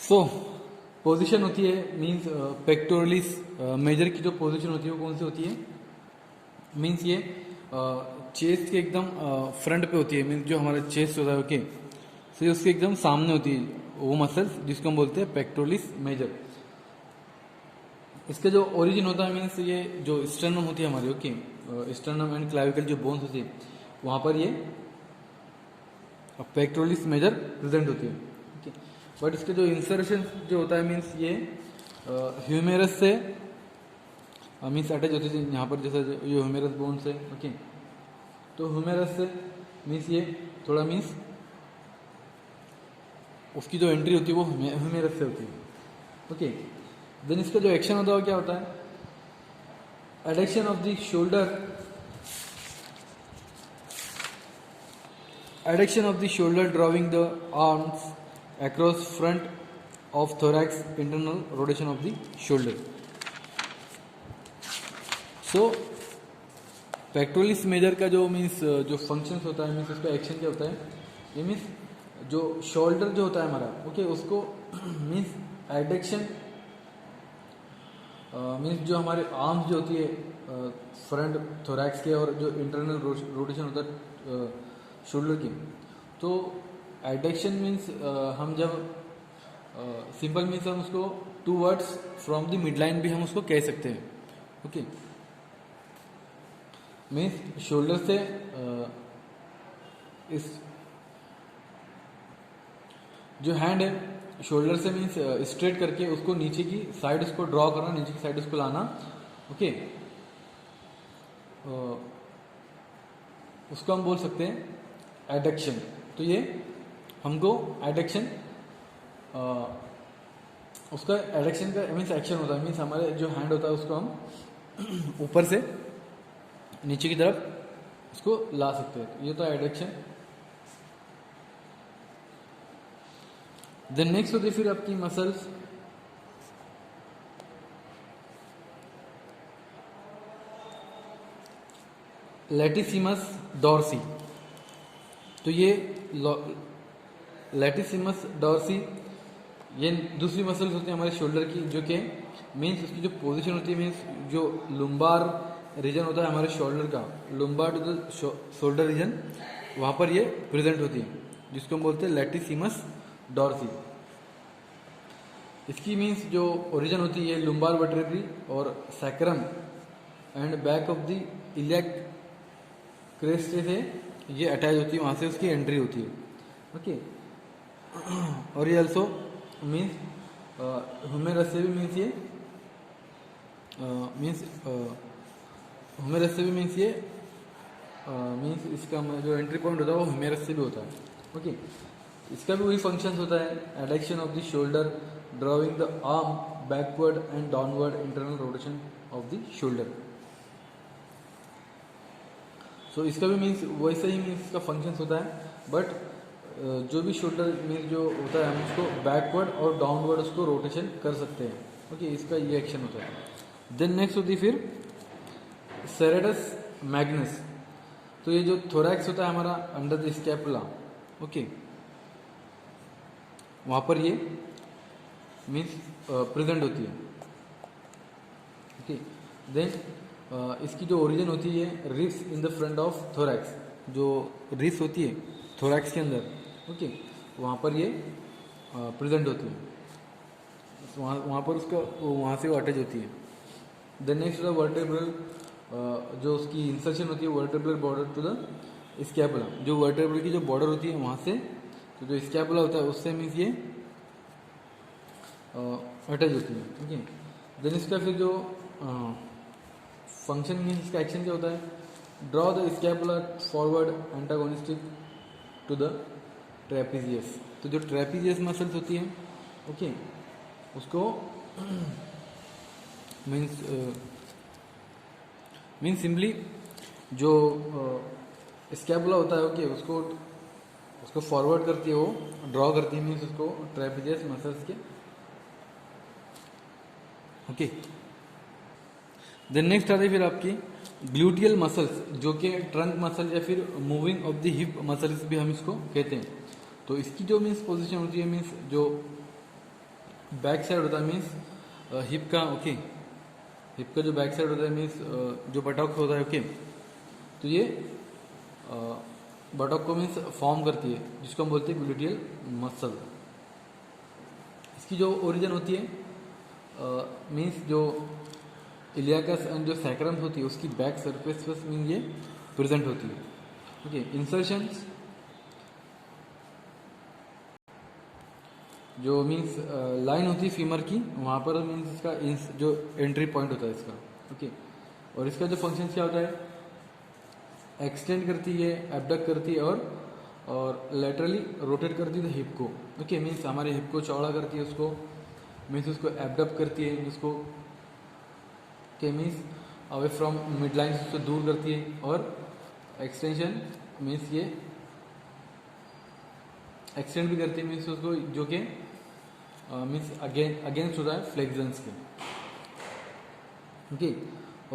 सो position होती है means pectoralis major की जो पोजीशन होती है वो कौन सी होती है, मींस ये चेस्ट के एकदम फ्रंट पे होती है, मींस जो हमारा चेस्ट होता है ओके, सो उसके एकदम सामने होती है वो मसल्स जिसको हम बोलते हैं पेक्टोरलिस मेजर। इसका जो ओरिजिन होता है मीन्स ये जो स्टर्नम होती है हमारी ओके, स्टर्नम एंड क्लाविकल जो बोन्स होती है वहाँ पर ये पेक्टोरलिस मेजर प्रेजेंट होती है ओके। बट इसके जो इंसर्शन जो होता है मीन्स ये ह्यूमेरस से मीन्स अटैच होती है यहाँ पर, जैसे ये ह्यूमेरस बोन्स है ओके, तो ह्यूमेरस से मीन्स ये थोड़ा मीन्स उसकी जो एंट्री होती है वो ह्यूमेरस से होती है ओके। देन इसका जो एक्शन होता है वो क्या होता है, adduction of the shoulder, adduction of the shoulder drawing the arms across front of thorax, internal rotation of the shoulder. So pectoralis major का जो मीन्स जो फंक्शंस होता है मीन्स उसका एक्शन क्या होता है, ये मीन्स जो शोल्डर जो होता है हमारा ओके उसको मीन्स एडक्शन मीन्स जो हमारे आर्म्स जो होती है फ्रंट थोरैक्स के और जो इंटरनल रोटेशन होता है शोल्डर की, तो एडक्शन मीन्स हम जब सिंपल मीन्स हम उसको towards from the mid line भी हम उसको कह सकते हैं ओके। मीन्स शोल्डर से इस जो हैंड है शोल्डर से मीन्स स्ट्रेट करके उसको नीचे की साइड उसको ड्रॉ करना, नीचे की साइड उसको लाना ओके, उसको हम बोल सकते हैं एडक्शन। तो ये हमको एडक्शन उसका एडक्शन का मीन्स एक्शन होता है, मीन्स हमारे जो हैंड होता है उसको हम ऊपर से नीचे की तरफ उसको ला सकते हैं, तो ये तो एडक्शन। देन नेक्स्ट होती है फिर आपकी मसल्स लैटिसिमस डॉर्सी। तो ये लैटिसिमस डॉर्सी ये दूसरी मसल्स होती है हमारे शोल्डर की, जो कि मीन्स उसकी जो पोजीशन होती है मीन्स जो लुम्बार रीजन होता है हमारे शोल्डर का, लुम्बार टू द शोल्डर रीजन, वहाँ पर ये प्रेजेंट होती है जिसको हम बोलते हैं लैटिसिमस डॉर्सी। इसकी मीन्स जो ओरिजिन होती है ये लुम्बार वर्टेब्री और sacrum and back of the iliac crest से ये अटैच होती है, वहाँ से उसकी एंट्री होती है ओके। और ये ऑल्सो मीन्स ह्यूमेरस से भी मीन्स ये मीन्स ह्यूमेरस से भी मीन्स ये मीन्स इसका जो एंट्री पॉइंट होता है वो ह्यूमेरस से भी होता है ओके। इसका भी वही फंक्शंस होता है, adduction of the shoulder drawing the arm backward and downward, internal rotation of the shoulder. So इसका भी मीन्स वैसे ही मीन्स इसका फंक्शंस होता है, बट जो भी शोल्डर मीन्स जो होता है हम उसको बैकवर्ड और डाउनवर्ड उसको रोटेशन कर सकते हैं ओके, इसका ये एक्शन होता है। देन नेक्स्ट होती है फिर सेरेटस मैग्नस। तो ये जो थोरैक्स होता है हमारा अंडर द स्कैपुला ओके, वहाँ पर ये मीन्स प्रेजेंट होती है ओके। देन इसकी जो ओरिजिन होती है ribs in the front of thorax, जो रिब्स होती है थोरैक्स के अंदर ओके, वहाँ पर ये प्रेजेंट होती है, वहाँ पर उसका वहाँ से वो अटैच होती है। देन नेक्स्ट द वर्टेब्रल, जो उसकी इंसर्शन होती है vertebral border to the scapula, जो वर्टेब्रल की जो बॉर्डर होती है वहाँ से तो जो स्कैपुला होता है उससे मीन्स ये अटैच होती है ओके। देन इसका फिर जो फंक्शन मीन्स इसका एक्शन क्या होता है, draw the scapula forward antagonistic to the trapezius. तो जो ट्रेपीजियस मसल्स होती है ओके उसको मीन्स मीन्स सिंपली जो स्कैपुला होता है ओके उसको फॉरवर्ड करती है, वो ड्रॉ करती है मीन्स उसको ट्रेपीजियस मसल्स के ओके। देन नेक्स्ट आती है फिर आपकी ग्लूटियल मसल्स, जो कि ट्रंक मसल या फिर moving of the hip muscles भी हम इसको कहते हैं। तो इसकी जो मीन्स पोजीशन होती है मीन्स जो बैक साइड होता है मीन्स हिप का, ओके, हिप का जो बैक साइड होता है मीन्स जो बटॉक होता है, ओके, तो ये बटॉक को मीन्स फॉर्म करती है, जिसको हम बोलते हैं ग्लूटियल मसल। इसकी जो ओरिजिन होती है मीन्स जो इलियाकस एंड जो सैक्रम्स होती है उसकी बैक सरफेस पर मीन ये प्रेजेंट होती है, ओके। इंसर्शंस जो मीन्स लाइन होती है फीमर की, वहाँ पर मीन्स इसका जो एंट्री पॉइंट होता है इसका, ओके। और इसका जो फंक्शन क्या होता है, एक्सटेंड करती है, एबडक्ट करती है और लेटरली रोटेट करती है हिप को, ओके। मीन्स हमारे हिप को चौड़ा करती है, उसको मीन्स उसको एबडक्ट करती है, जिसको के means away from mid line से दूर करती है। और एक्सटेंशन मीन्स ये एक्सटेंड भी करती है, मीन्स उसको जो कि मीन्स अगेंस्ट होता है फ्लेक्जन्स के, ओके।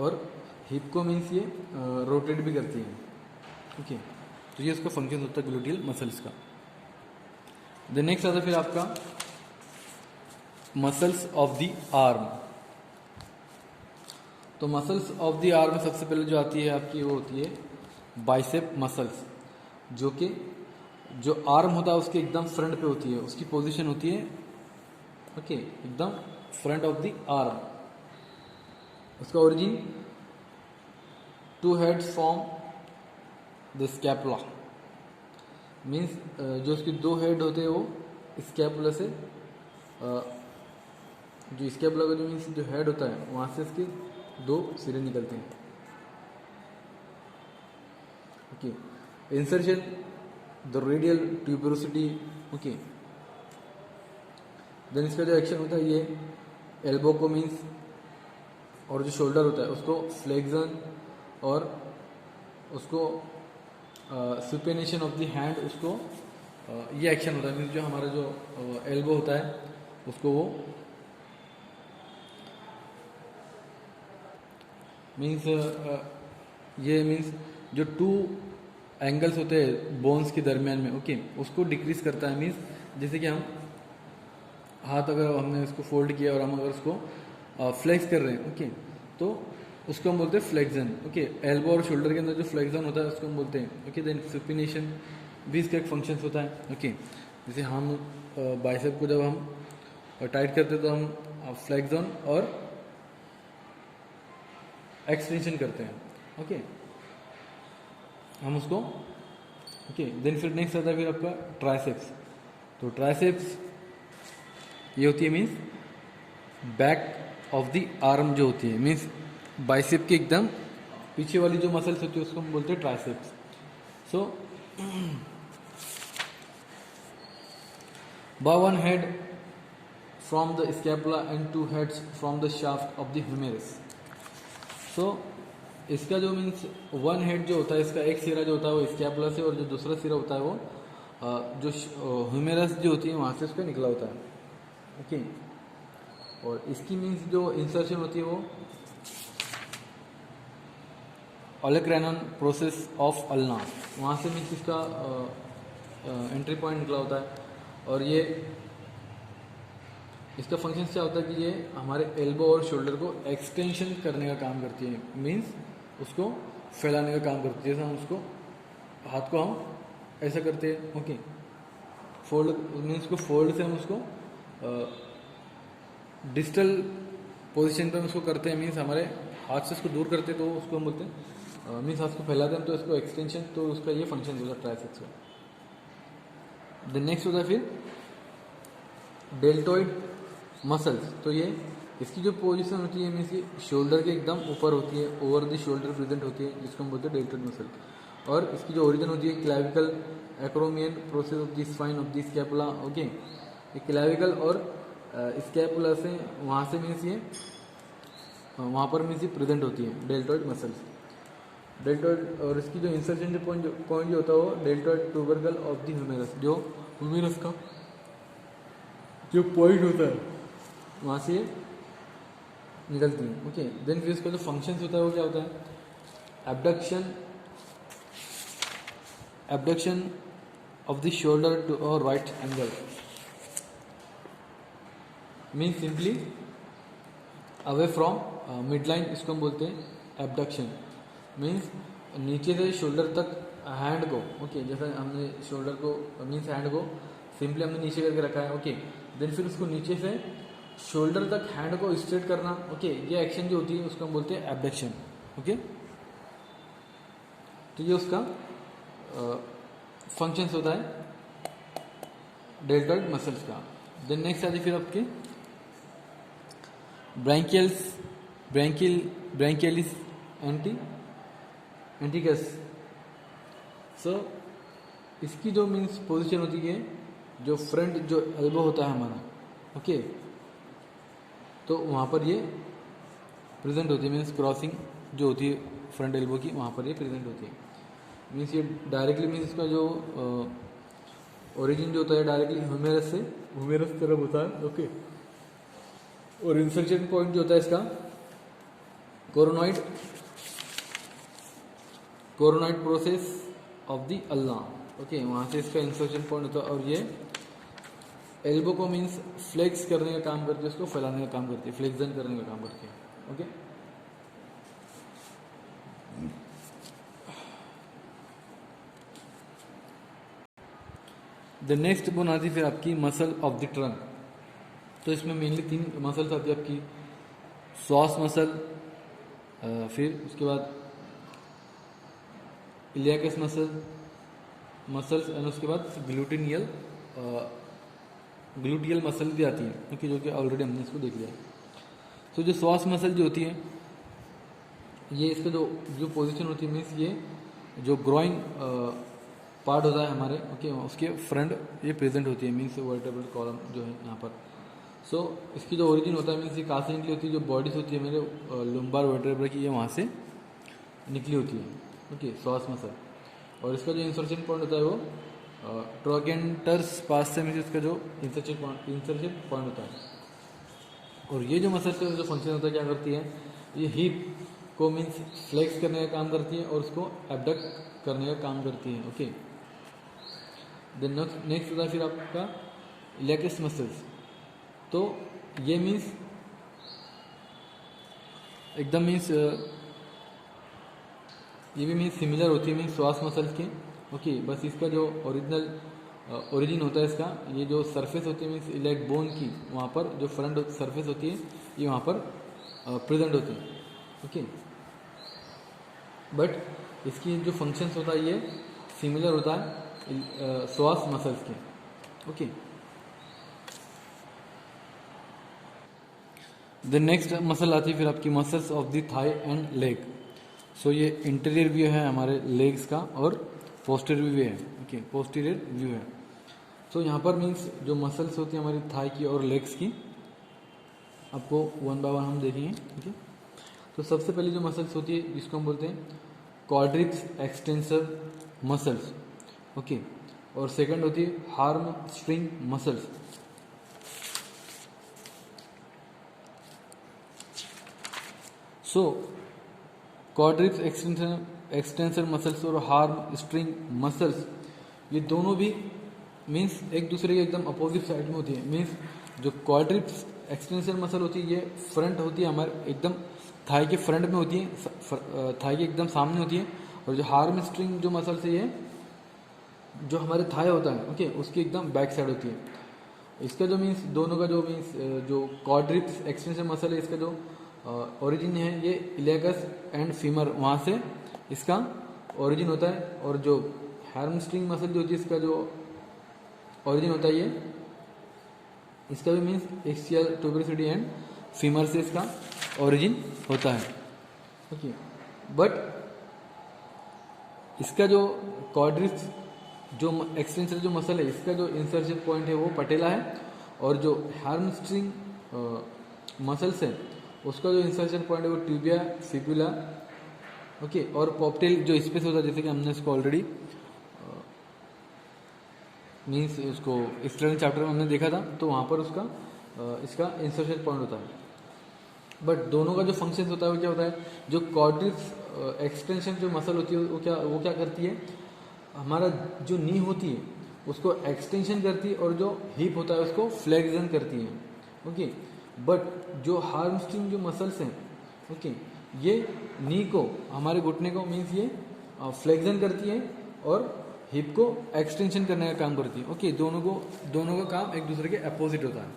और हिप को मीन्स ये रोटेट भी करती है, ओके। तो ये उसका फंक्शन होता है ग्लूटियल मसल्स का। देन नेक्स्ट आता है फिर आपका मसल्स ऑफ द आर्म। तो मसल्स ऑफ द आर्म में सबसे पहले जो आती है आपकी वो होती है बाइसेप मसल्स, जो कि जो आर्म होता है उसके एकदम फ्रंट पे होती है, उसकी पोजीशन होती है, ओके, एकदम फ्रंट ऑफ द आर्म। उसका origin two heads form the scapula, means जो उसके दो हेड होते हैं वो स्कैपुला से जो स्कैपुला का जो मीन्स जो हेड होता है वहाँ से इसके दो सिरे निकलते हैं, okay. Insertion the radial tuberosity, okay. Then इसका जो एक्शन होता है ये एल्बो को मीन्स और जो शोल्डर होता है उसको फ्लेक्सन और उसको सुपेनेशन ऑफ द हैंड, उसको ये एक्शन होता है, मीन्स जो हमारा जो एल्बो होता है उसको वो मीन्स ये मीन्स जो टू एंगल्स होते हैं बोन्स के दरमियान में, ओके, उसको डिक्रीज करता है। मीन्स जैसे कि हम हाथ अगर हमने उसको फोल्ड किया और हम अगर उसको फ्लेक्स कर रहे हैं, ओके, तो उसको हम बोलते हैं फ्लेक्सन, ओके। एल्बो और शोल्डर के अंदर जो फ्लेक्सन होता है उसको हम बोलते हैं, ओके। देन सुपिनेशन भी इसका एक फंक्शन होता है, ओके। जैसे हम बाइसेप को जब हम टाइट करते हैं तो हम फ्लेक्सन और एक्सटेंशन करते हैं, ओके, हम उसको, ओके। देन फिर नेक्स्ट आता है फिर आपका ट्राइसेप्स। तो ट्राइसेप्स ये होती है means back of the arm जो होती है, मीन्स बाइसेप के एकदम पीछे वाली जो मसल्स होती है उसको हम बोलते हैं triceps. So by one head from the scapula and two heads from the shaft of the humerus. So इसका जो मीन्स वन हेड जो होता है, इसका एक सिरा जो होता है वो स्कैपुला से और जो दूसरा सिरा होता है वो जो ह्यूमेरस जो होती है वहाँ से उसका निकला होता है, ओके। और इसकी मीन्स जो इंसर्शन होती है वो ओलेक्रेनन प्रोसेस ऑफ अल्ना, वहाँ से मीन्स इसका एंट्री पॉइंट निकला होता है। और ये इसका फंक्शन क्या होता है कि ये हमारे एल्बो और शोल्डर को एक्सटेंशन करने का काम करती है, मीन्स उसको फैलाने का काम करती है। जैसे हम उसको हाथ को हम ऐसा करते हैं, ओके, फोल्ड मीन्स को फोल्ड से हम उसको डिस्टल पोजीशन पे हम उसको करते हैं, मीन्स हमारे हाथ से उसको दूर करते हैं तो उसको हम बोलते हैं मीन्स हाथ को फैलाते हैं तो इसको एक्सटेंशन, तो उसका ये फंक्शन होता है ट्राइसेप्स का। देन नेक्स्ट होता है फिर डेल्टोइड मसल्स। तो ये इसकी जो पोजीशन होती है मीन्स ये शोल्डर के एकदम ऊपर होती है, ओवर द शोल्डर प्रेजेंट होती है, जिसको हम बोलते हैं डेल्टोइड मसल। और इसकी जो ओरिजिन होती है clavicle acromion process of the spine of the scapula, okay. ये क्लैविकल और स्कैपुला से वहाँ से मीन्स ये वहाँ पर मीन्स ये प्रेजेंट होती है डेल्टोइड मसल्स। डेल्टोइड और इसकी जो इंसर्शन जो पॉइंट जो होता है वो डेल्टोइड ट्यूबरकल ऑफ द ह्यूमेरस, जो ह्यूमेरस का जो पॉइंट होता है वहाँ से ये निकलती है, ओके। देन फिर इसका जो फंक्शन होता है वो क्या होता है, abduction of the shoulder to और right angle. Means simply away from mid line, इसको हम बोलते हैं एबडक्शन। मीन्स नीचे से शोल्डर तक हैंड को, ओके, जैसे हमने शोल्डर को मीन्स हैंड को सिंपली हमने नीचे करके रखा है, ओके, देन फिर उसको नीचे से शोल्डर तक हैंड को स्ट्रेट करना, ओके, ये एक्शन जो होती है उसको हम बोलते हैं एबडक्शन, ओके। तो ये उसका फंक्शंस होता है डेल्टॉइड मसल्स का। देन नेक्स्ट आती फिर आपके ब्रैंकियलिस एंटिकस। सो इसकी जो मीन्स पोजीशन होती है, जो फ्रंट जो एल्बो होता है हमारा, ओके, तो वहाँ पर ये प्रेजेंट होती है, मीन्स क्रॉसिंग जो होती है फ्रंट एल्बो की, वहाँ पर ये प्रेजेंट होती है। मीन्स ये डायरेक्टली मीन्स इसका जो ओरिजिन जो होता है डायरेक्टली ह्यूमेरस तरफ होता है, ओके। और इंसर्शन पॉइंट जो होता है इसका coronoid process of the ulna, okay, वहाँ से इसका इंसर्शन पॉइंट होता है। और ये एल्बो को मीन्स फ्लेक्स करने का काम करती है, उसको फैलाने का काम करती है, फ्लेक्सन करने का काम करती है, ओके। द नेक्स्ट बोन आती फिर आपकी मसल ऑफ द ट्रंक। तो इसमें मेनली 3 मसल्स आती है आपकी, सॉस मसल, फिर उसके बाद इलियाकस मसल्स एंड उसके बाद ग्लूटियल मसल भी आती है, क्योंकि जो कि ऑलरेडी हमने इसको देख लिया। तो जो सॉस मसल जो होती है, ये इसका जो पोजीशन होती है, मीन्स ये जो ग्रोइंग पार्ट होता है हमारे, ओके, उसके फ्रंट ये प्रेजेंट होती है, मीन्स वर्टेब्रल कॉलम जो है यहाँ पर। सो इसकी जो ओरिजिन होता है मीन्स ये कहाँ से निकली होती है, जो बॉडीज होती है मेरे लुम्बार वर्टेब्रा की, ये वहाँ से निकली होती है, ओके, सॉस मसल। और इसका जो इंसर्शन पॉइंट होता है वो ट्रोगेंटर्स पास से मीन्स इसका जो इंसर्शन पॉइंट होता है। और ये जो मसल का जो फंक्शन होता है क्या करती है, ये हिप को मीन्स फ्लेक्स करने का काम करती है और उसको एबडक्ट करने का काम करती है, ओके। देन नेक्स्ट होता है फिर आपका इलियाकस मसल्स। तो ये मीन्स एकदम मीन्स ये भी मीन्स सिमिलर होती है मीन्स श्वास मसल्स के, ओके। बस इसका जो ओरिजिन होता है इसका, ये जो सरफेस होती है मीन्स इलेक्ट बोन की, वहाँ पर जो फ्रंट सरफेस होती है ये वहाँ पर प्रेजेंट होती है, ओके। बट इसकी जो फंक्शंस होता है ये सिमिलर होता है श्वास मसल्स के, ओके। द नेक्स्ट मसल आती है फिर आपकी muscles of the thigh and leg. So ये इंटीरियर व्यू है हमारे लेग्स का और पोस्टीरियर व्यू है, ओके, पोस्टीरियर व्यू है। सो यहाँ पर मीन्स जो मसल्स होती है हमारी थाई की और लेग्स की, आपको 1 बाय 1 हम देखेंगे, ठीक है। तो सबसे पहले जो मसल्स होती है जिसको हम बोलते हैं क्वाड्रिप्स एक्सटेंसर मसल्स, ओके। और सेकंड होती है हार्म स्ट्रिंग मसल्स। सो क्वाड्रिप्स एक्सटेंसर मसल्स और हार्म स्ट्रिंग मसल्स, ये दोनों भी मीन्स एक दूसरे के एकदम अपोजिट साइड में होती है। मीन्स जो क्वाड्रिप्स एक्सटेंसर मसल होती है ये फ्रंट होती है हमारे एकदम थाई के फ्रंट में होती है, थाई के एकदम सामने होती है। और जो हार्म स्ट्रिंग जो मसल है ये जो हमारे थाई होता है, ओके, उसकी एकदम बैक साइड होती है। इसका जो मीन्स दोनों का जो मीन्स जो क्वाड्रिप्स एक्सटेंसर मसल है इसका जो ओरिजिन है ये इलियाकस एंड फीमर, वहाँ से इसका ओरिजिन होता है। और जो हैमस्ट्रिंग मसल जो होती है इसका जो ओरिजिन होता है ये इसका भी मीन्स एक्सियल ट्यूबरसिटी एंड फीमर से इसका ओरिजिन होता है, ओके। बट इसका जो क्वाड्रिप्स जो एक्सटेंसर जो मसल है इसका जो इंसर्शन पॉइंट है वो पटेला है। और जो हैमस्ट्रिंग मसल्स है उसका जो इंसर्शन पॉइंट है वो ट्यूबिया फिबुला, ओके। और पॉपटेल जो स्पेस होता है जैसे कि हमने इसको ऑलरेडी मीन्स उसको एक्सटर्नल चैप्टर में हमने देखा था, तो वहाँ पर उसका इसका इंसर्शन पॉइंट होता है। बट दोनों का जो फंक्शन होता है वो क्या होता है, जो क्वाड्रिप्स एक्सटेंशन जो मसल होती है वो क्या करती है, हमारा जो नी होती है उसको एक्सटेंशन करती है और जो हिप होता है उसको फ्लेक्शन करती है, ओके। बट जो हार्मस्ट्रिंग जो मसल्स हैं, ओके, ये नी को, हमारे घुटने को मीन्स ये फ्लेक्जन करती है और हिप को एक्सटेंशन करने का काम करती है। ओके, दोनों का काम एक दूसरे के अपोजिट होता है।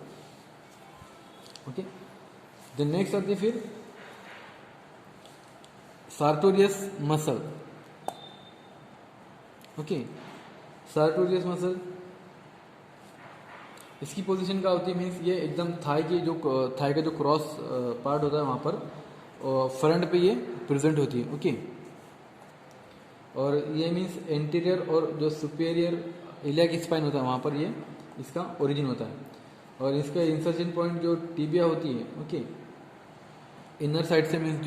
ओके, देन नेक्स्ट आती है फिर sartorius muscle. Okay, sartorius muscle, इसकी पोजीशन क्या होती है, मीन्स ये एकदम थाई का जो क्रॉस पार्ट होता है वहाँ पर फ्रंट पे ये प्रेजेंट होती है। ओके, और ये मीन्स एंटीरियर और जो सुपेरियर इलियाक स्पाइन होता है वहाँ पर ये इसका ओरिजिन होता है। और इसका इंसर्शन पॉइंट जो टीबिया होती है, ओके, इनर साइड से मीन्स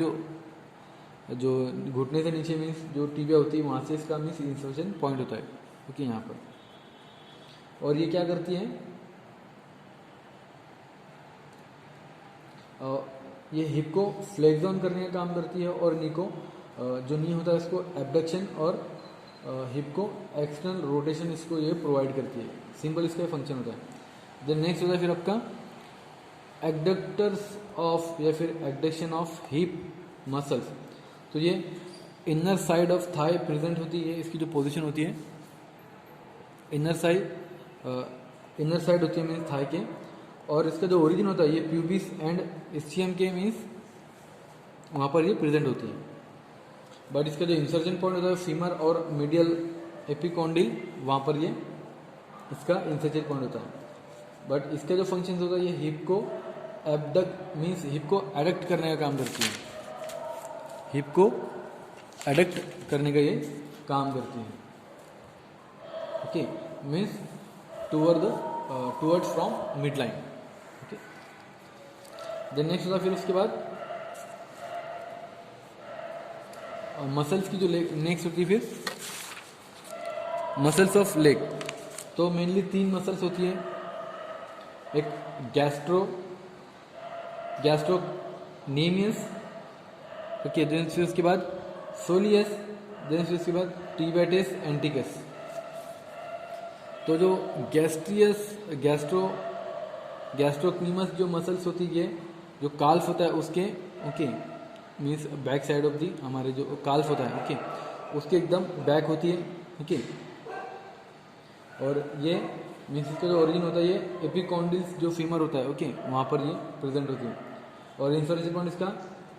जो घुटने से नीचे मीन्स जो टीबिया होती है वहाँ से इसका मीन्स इंसर्शन पॉइंट होता है। ओके, यहाँ पर। और ये क्या करती है, ये हिप को फ्लेक्स डाउन करने का काम करती है और नी को जो नी होता है इसको एबडक्शन और हिप को एक्सटर्नल रोटेशन इसको ये प्रोवाइड करती है। सिंपल इसका फंक्शन होता है। देन नेक्स्ट होता है फिर आपका एडक्टर्स ऑफ या फिर एडक्शन ऑफ हिप मसल्स। तो ये inner side of thigh present होती है, इसकी जो पोजीशन होती है इनर साइड होती है मीन्स थाई के, और इसका जो ओरिजिन होता है ये प्यूबिस एंड इस्चियम के मीन्स वहाँ पर ये प्रेजेंट होती है। बट इसका जो इंसर्जन पॉइंट होता है फीमर और मीडियल एपिकॉन्डिल, वहाँ पर ये इसका इंसर्जन पॉइंट होता है। बट इसका जो फंक्शन होता है ये हिप को एबडक्ट मीन्स हिप को एडक्ट करने का काम करती है, हिप को एडक्ट करने का ये काम करती है। Okay, means toward from mid line. Okay, then next होता है फिर उसके बाद मसल्स की जो नेक्स्ट होती है फिर मसल्स ऑफ लेग। तो मेनली 3 मसल्स होती है, एक गैस्ट्रोनीमियस, ओके, देन फिर उसके बाद सोलियस, देन फिर उसके बाद टिबेटिस एंटिकस। तो जो गैस्ट्रोक्नीमस जो मसल्स होती है, जो काल्फ होता है उसके, okay, means back side of the हमारे जो काल्फ होता है, ओके, उसके एकदम बैक होती है। ओके, और ये मीन्स इसका जो ओरिजिन होता है ये एपिकॉन्डिल्स जो फीमर होता है, ओके, वहाँ पर ये प्रेजेंट होती है। और इंसर्शन पॉइंट इसका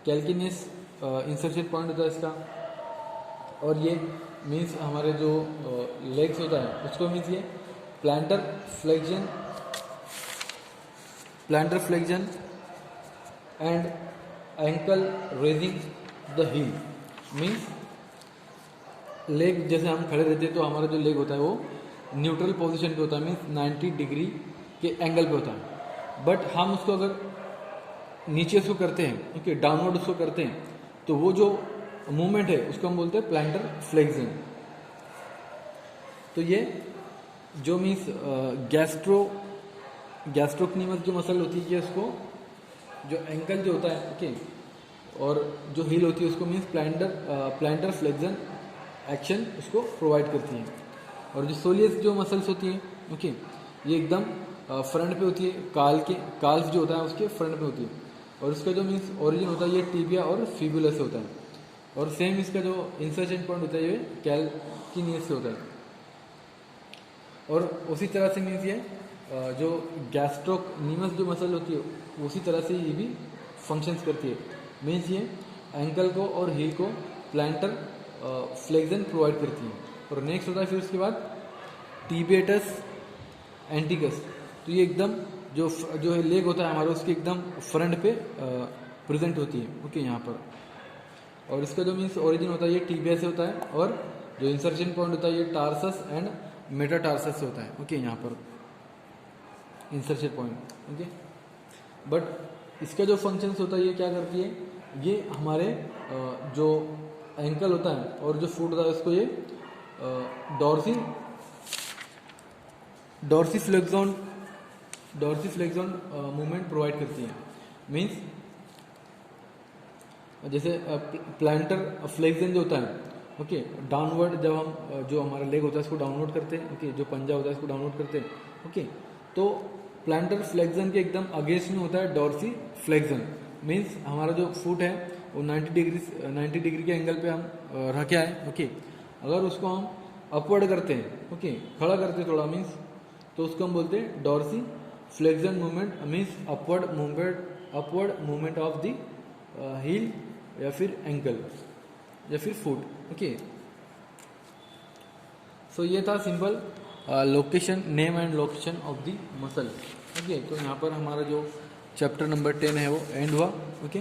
कैल्किनियस इंसर्शन पॉइंट होता है इसका। और ये मीन्स हमारे जो लेग्स होता है उसको मीन्स ये plantar flexion and ankle raising the heel. Means leg जैसे हम खड़े रहते हैं तो हमारा जो लेग होता है वो न्यूट्रल पोजीशन पे होता है, मीन्स 90 डिग्री के एंगल पे होता है। बट हम उसको अगर नीचे उसको करते हैं, ओके, डाउनवर्ड उसको करते हैं, तो वो जो मूवमेंट है उसको हम बोलते हैं प्लांटर फ्लेक्जन। तो ये जो मीन्स गैस्ट्रोक्नीमस जो मसल होती है उसको जो एंकल जो होता है, ओके, और जो हील होती है उसको मीन्स प्लांटर फ्लेक्जन एक्शन उसको प्रोवाइड करती है। और जो सोलियस जो मसल्स होती हैं, ओके, ये एकदम फ्रंट पे होती है, काल्फ जो होता है उसके फ्रंट पे होती है। और उसका जो मीन्स ओरिजिन होता है ये टीबिया और फिबुलस से होता है। और सेम इसका जो इंसर्शन पॉइंट होता है ये कैल्किनियस से होता है। और उसी तरह से मीन्स ये जो गैस्ट्रोक्नीमस जो मसल होती है उसी तरह से ये भी फंक्शंस करती है। मीन्स ये एंकल को और हील को प्लांटर फ्लेक्जन प्रोवाइड करती है। और नेक्स्ट होता है फिर उसके बाद टिबेटस एंटिकस। तो ये एकदम जो लेग होता है हमारा उसके एकदम फ्रंट पे प्रेजेंट होती है, ओके, यहाँ पर। और इसका जो मीन्स ओरिजिन होता है ये टीबिया से होता है, और जो इंसर्शन पॉइंट होता है ये टार्सस एंड मेटाटार्सस से होता है, ओके, यहाँ पर इंसर्शन पॉइंट, ओके। बट इसका जो फंक्शंस होता है ये क्या करती है, ये हमारे जो एंकल होता है और जो फुट होता है उसको ये डॉर्सीफ्लेक्सॉन मूवमेंट प्रोवाइड करती है। मीन्स जैसे प्लांटर फ्लेक्सन जो होता है, ओके, डाउनवर्ड जब हम जो हमारा लेग होता है इसको डाउनवर्ड करते हैं, ओके, जो पंजा होता है इसको डाउनवर्ड करते हैं, ओके, तो प्लांटर फ्लेक्शन के एकदम अगेंस्ट में होता है डॉर्सी फ्लेक्शन। मीन्स हमारा जो फुट है वो 90 डिग्री के एंगल पे हम रखा है। ओके, अगर उसको हम अपवर्ड करते हैं, ओके, खड़ा करते हैं थोड़ा, मीन्स तो उसको हम बोलते हैं dorsiflexion movement, means upward movement of the heel या फिर एंकल या फिर फुट। ओके, सो ये था simple location, name and location of the muscle. Okay, तो यहाँ पर हमारा जो चैप्टर नंबर 10 है वो एंड हुआ। ओके।